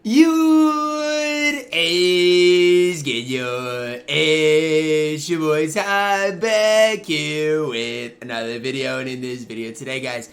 What is good? It's your boy Ty back here with another video, and in this video today, guys,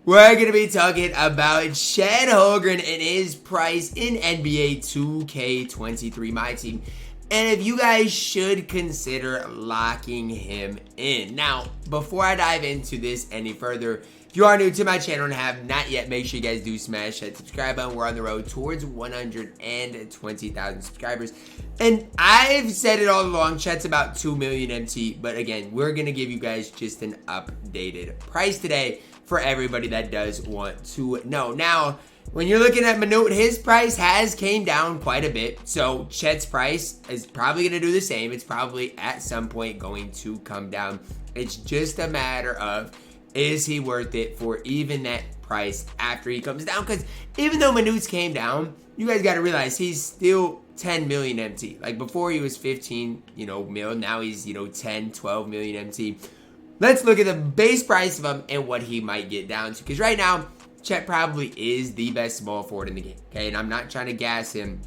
we're going to be talking about Chet Holmgren and his price in NBA 2K23 MyTEAM, and if you guys should consider locking him in. Now, before I dive into this any further, if you are new to my channel and have not yet, make sure you guys do smash that subscribe button. We're on the road towards 120,000 subscribers. And I've said it all along, Chet's about 2 million MT. But again, we're going to give you guys just an updated price today for everybody that does want to know. Now, when you're looking at Manute, his price has came down quite a bit. So Chet's price is probably going to do the same. It's probably at some point going to come down. It's just a matter of, is he worth it for even that price after he comes down? Because even though Manute's came down, you guys got to realize he's still 10 million MT. Like before he was 15, mil. Now he's, 10, 12 million MT. Let's look at the base price of him and what he might get down to. Because right now, Chet probably is the best small forward in the game. Okay, and I'm not trying to gas him.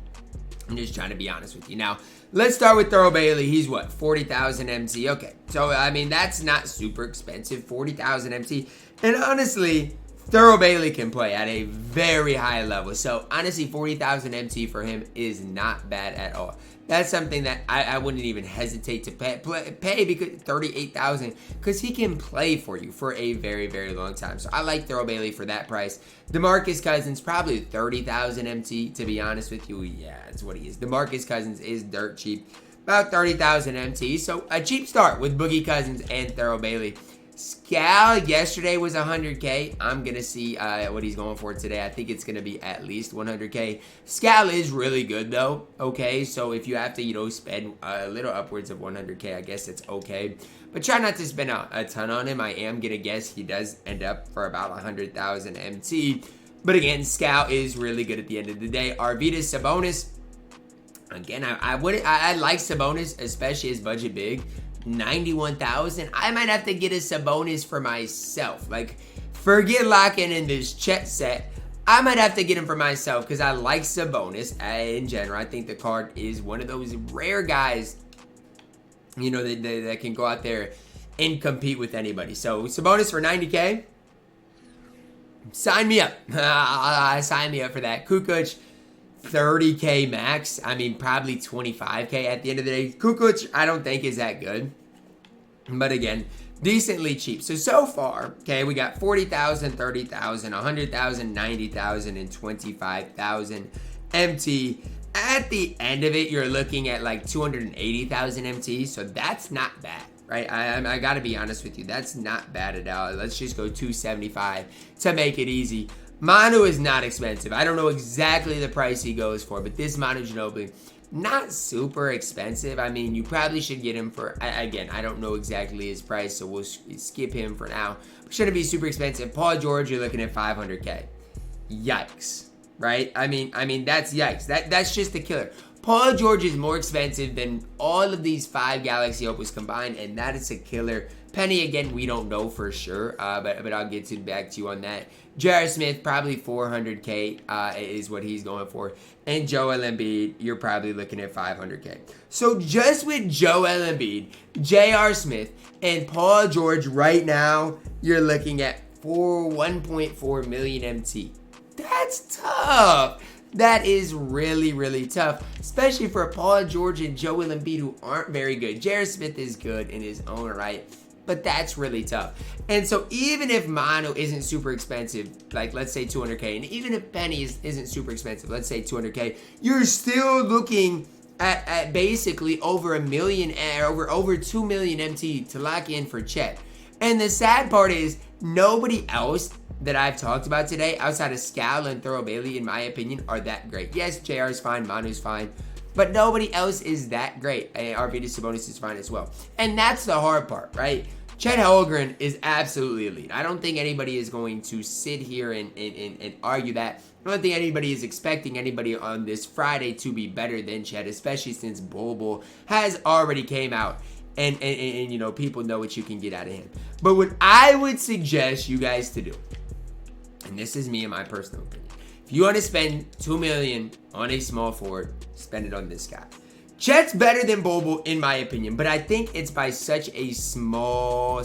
I'm just trying to be honest with you. Now, let's start with Thurl Bailey. He's what, 40,000 MT? Okay, so I mean, that's not super expensive, 40,000 MT. And honestly, Thurl Bailey can play at a very high level. So honestly, 40,000 MT for him is not bad at all. That's something that I wouldn't even hesitate to pay because 38,000, because he can play for you for a very, very long time. So I like Thurl Bailey for that price. DeMarcus Cousins, probably 30,000 MT, to be honest with you. Yeah, that's what he is. DeMarcus Cousins is dirt cheap, about 30,000 MT. So a cheap start with Boogie Cousins and Thurl Bailey. Scal yesterday was 100K. I'm going to see what he's going for today. I think it's going to be at least 100K. Scal is really good though. Okay, so if you have to, spend a little upwards of 100K, I guess it's okay. But try not to spend a ton on him. I am going to guess he does end up for about 100,000 MT. But again, Scal is really good at the end of the day. Arvydas Sabonis. Again, I like Sabonis, especially his budget big. 91,000. I might have to get a Sabonis for myself. Like, forget locking in this Chet set. I might have to get him for myself because I like Sabonis in general. I think the card is one of those rare guys, that can go out there and compete with anybody. So Sabonis for 90K. Sign me up. Sign me up for that. Kukoc, 30K max. I mean, probably 25K at the end of the day. Kukoc, I don't think is that good. But again, decently cheap. So far, okay, we got 40,000, 30,000, 100,000, 90,000, and 25,000 MT. At the end of it, you're looking at like 280,000 MT. So that's not bad, right? I got to be honest with you. That's not bad at all. Let's just go 275 to make it easy. Manu is not expensive. I don't know exactly the price he goes for, but this Manu Ginobili, not super expensive. I mean, you probably should get him for, again, I don't know exactly his price, so we'll skip him for now. Shouldn't be super expensive. Paul George, you're looking at 500K. Yikes, right? I mean, that's yikes. That's just a killer. Paul George is more expensive than all of these 5 Galaxy Opals combined, and that is a killer. Penny, again, we don't know for sure, but I'll get back to you on that. J.R. Smith, probably 400K is what he's going for. And Joel Embiid, you're probably looking at 500K. So just with Joel Embiid, J.R. Smith, and Paul George right now, you're looking at 1.4 million MT. That's tough. That is really, really tough, especially for Paul George and Joel Embiid, who aren't very good. J.R. Smith is good in his own right, but that's really tough. And so even if Manu isn't super expensive, like let's say 200K, and even if Penny isn't super expensive, let's say 200K, you're still looking at basically over a million, over 2 million MT to lock in for Chet. And the sad part is nobody else that I've talked about today, outside of Scal and Thurl Bailey, in my opinion, are that great. Yes, JR is fine, Manu's fine, but nobody else is that great. Arvydas Sabonis is fine as well. And that's the hard part, right? Chet Holmgren is absolutely elite. I don't think anybody is going to sit here and argue that. I don't think anybody is expecting anybody on this Friday to be better than Chet, especially since Bol has already came out and people know what you can get out of him. But what I would suggest you guys to do, and this is me and my personal opinion, If you want to spend $2 million on a small forward, spend it on this guy. Chet's better than Bol in my opinion, but I think it's by such a small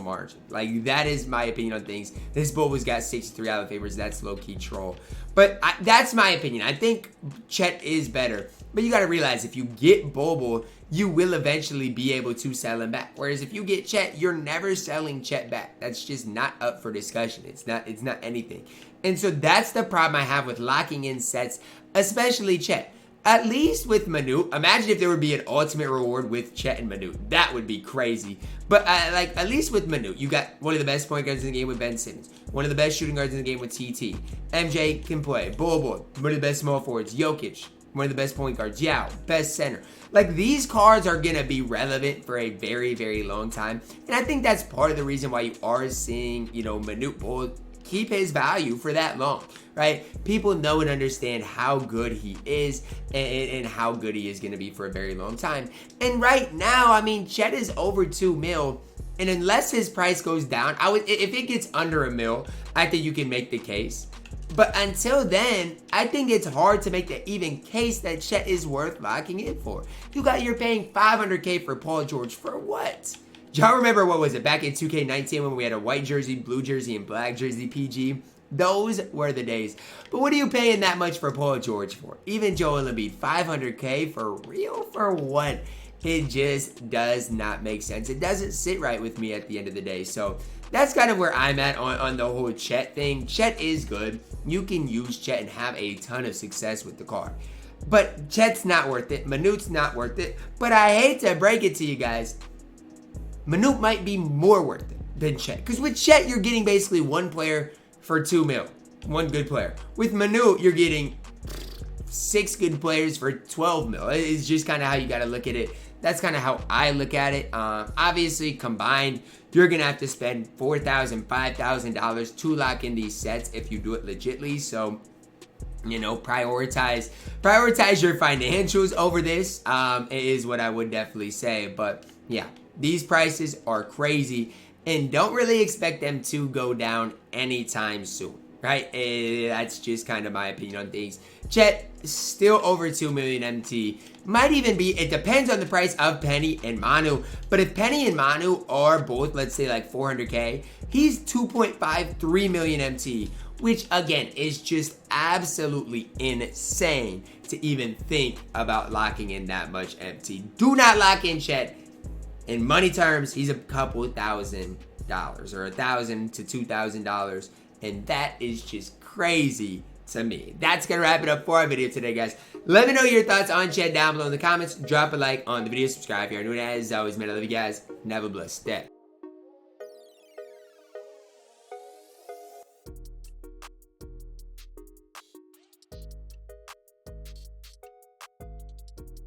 margin. Like, that is my opinion on things. This Bol's got 63 out of favors. That's low-key troll. But that's my opinion. I think Chet is better. But you got to realize, if you get Bol, you will eventually be able to sell him back. Whereas if you get Chet, you're never selling Chet back. That's just not up for discussion. It's not anything. And so that's the problem I have with locking in sets, especially Chet. At least with Manute, imagine if there would be an ultimate reward with Chet and Manute. That would be crazy. But like, at least with Manute, you got one of the best point guards in the game with Ben Simmons, one of the best shooting guards in the game with TT. MJ can play. Bol, one of the best small forwards. Jokic, one of the best point guards. Yao, best center. Like, these cards are going to be relevant for a very, very long time. And I think that's part of the reason why you are seeing, you know, Manute Bol keep his value for that long, right? People know and understand how good he is and how good he is going to be for a very long time. And right now, I mean, Chet is over 2 mil. And unless his price goes down, if it gets under $1 mil, I think you can make the case. But until then, I think it's hard to make the even case that Chet is worth locking in for. You're paying $500K for Paul George for what? Y'all remember, what was it, back in 2K19 when we had a white jersey, blue jersey, and black jersey PG? Those were the days. But what are you paying that much for Paul George for? Even Joel Embiid, $500K for real? For what? It just does not make sense. It doesn't sit right with me at the end of the day. So that's kind of where I'm at on the whole Chet thing. Chet is good. You can use Chet and have a ton of success with the card. But Chet's not worth it. Manute's not worth it. But I hate to break it to you guys, Manute might be more worth it than Chet. Because with Chet, you're getting basically one player for 2 mil. One good player. With Manute, you're getting 6 good players for 12 mil. It's just kind of how you got to look at it. That's kind of how I look at it. Obviously, combined, you're going to have to spend $4,000, $5,000 to lock in these sets if you do it legitly. So, you know, prioritize your financials over this is what I would definitely say. But yeah, these prices are crazy and don't really expect them to go down anytime soon, right? That's just kind of my opinion on things. Chet, still over 2 million MT. Might even be, it depends on the price of Penny and Manu. But if Penny and Manu are both, let's say, like 400K, he's 2.53 million MT, which again is just absolutely insane to even think about locking in that much MT. Do not lock in Chet. In money terms, he's a couple $1,000 or $1,000 to $2,000, and that is just crazy to me. That's gonna wrap it up for our video today, guys. Let me know your thoughts on Chet down below in the comments. Drop a like on the video, subscribe if you're new, and as always, man, I love you guys, and have a blessed day.